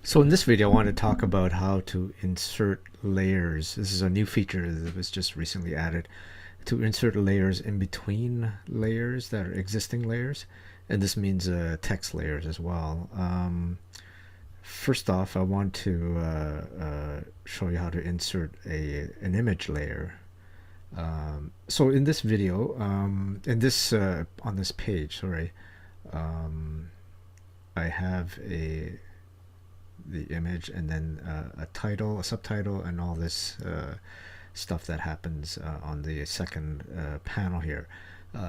So in this video, I want to talk about how to insert layers. This is a new feature that was just recently added to insert layers in between layers that are existing layers. And this means text layers as well. First off, I want to show you how to insert an image layer. So in this video, in this on this page, sorry, um, I have the image and then a title, a subtitle, and all this stuff that happens on the second panel here.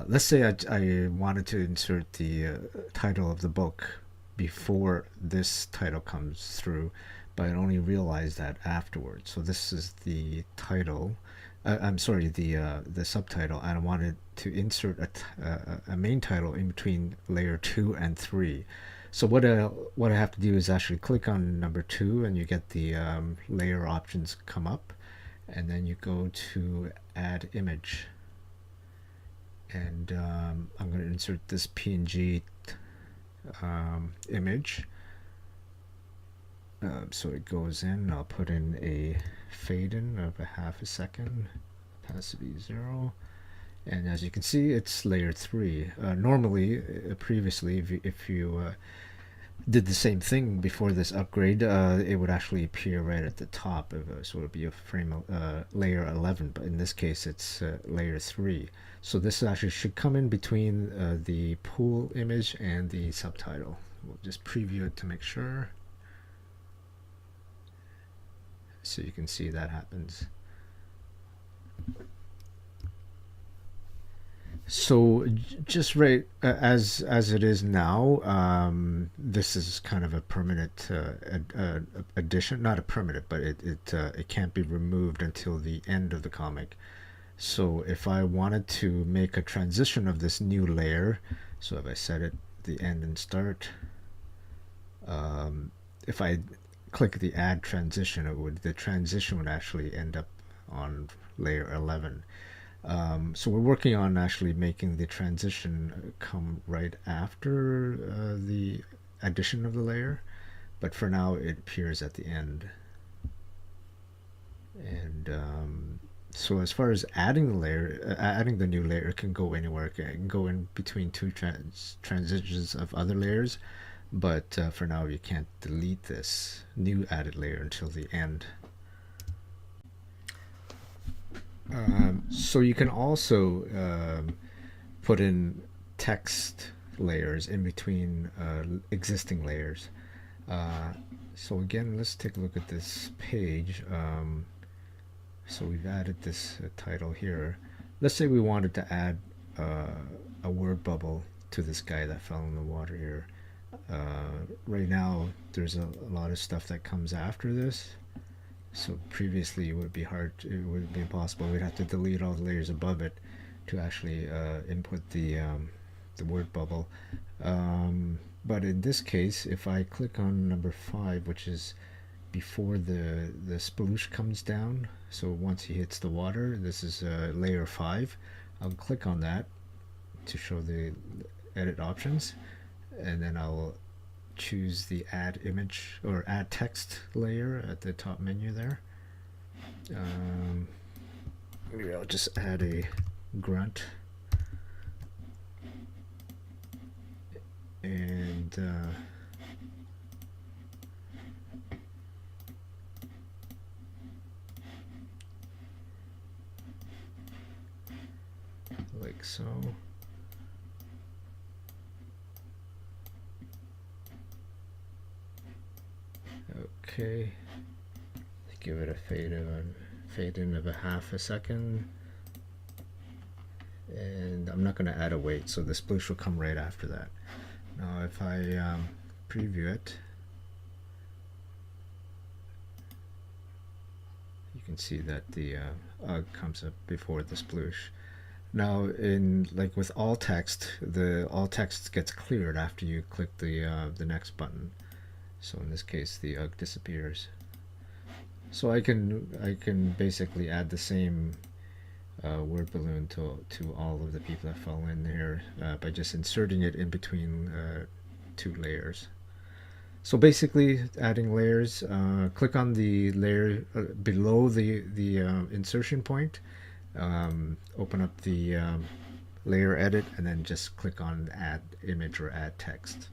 Let's say I wanted to insert the title of the book before this title comes through, but I only realized that afterwards. So this is the title. I'm sorry, the subtitle, and I wanted to insert a main title in between layer 2 and 3. So what I have to do is actually click on number 2, and you get the layer options come up, and then you go to add image, and I'm going to insert this PNG image. So it goes in. I'll put in a fade in of a half a second, opacity 0. And as you can see, it's layer 3. Normally, previously, if you did the same thing before this upgrade, it would actually appear right at the top of so it would be a frame layer 11, but in this case it's layer 3. So this actually should come in between the pool image and the subtitle. We'll just preview it to make sure. So you can see that happens. So just right as it is now, this is kind of a permanent addition. Not a permanent, but it can't be removed until the end of the comic. So if I wanted to make a transition of this new layer, so if I set it the end and start, if I click the add transition, the transition would actually end up on layer 11. So we're working on actually making the transition come right after the addition of the layer, but for now it appears at the end. And so as far as adding the layer, adding the new layer, it can go anywhere. It can go in between two transitions of other layers, but for now you can't delete this new added layer until the end. So you can also put in text layers in between existing layers. So again, let's take a look at this page. So we've added this title here. Let's say we wanted to add a word bubble to this guy that fell in the water here. Right now, there's a lot of stuff that comes after this. So previously it would be impossible. We'd have to delete all the layers above it to actually input the word bubble. But in this case, if I click on number 5, which is before the sploosh comes down, so once he hits the water, this is layer 5. I'll click on that to show the edit options, and then I'll choose the add image or add text layer at the top menu there. Maybe I'll just add a grunt, and like so. Okay, give it a fade in of a half a second, and I'm not going to add a wait, so the sploosh will come right after that. Now if I preview it, you can see that the UG comes up before the sploosh. Now, like with all text, the all text gets cleared after you click the next button. So in this case, the UG disappears. So I can basically add the same word balloon to all of the people that fall in there by just inserting it in between two layers. So basically, adding layers. Click on the layer below the insertion point. Open up the layer edit, and then just click on add image or add text.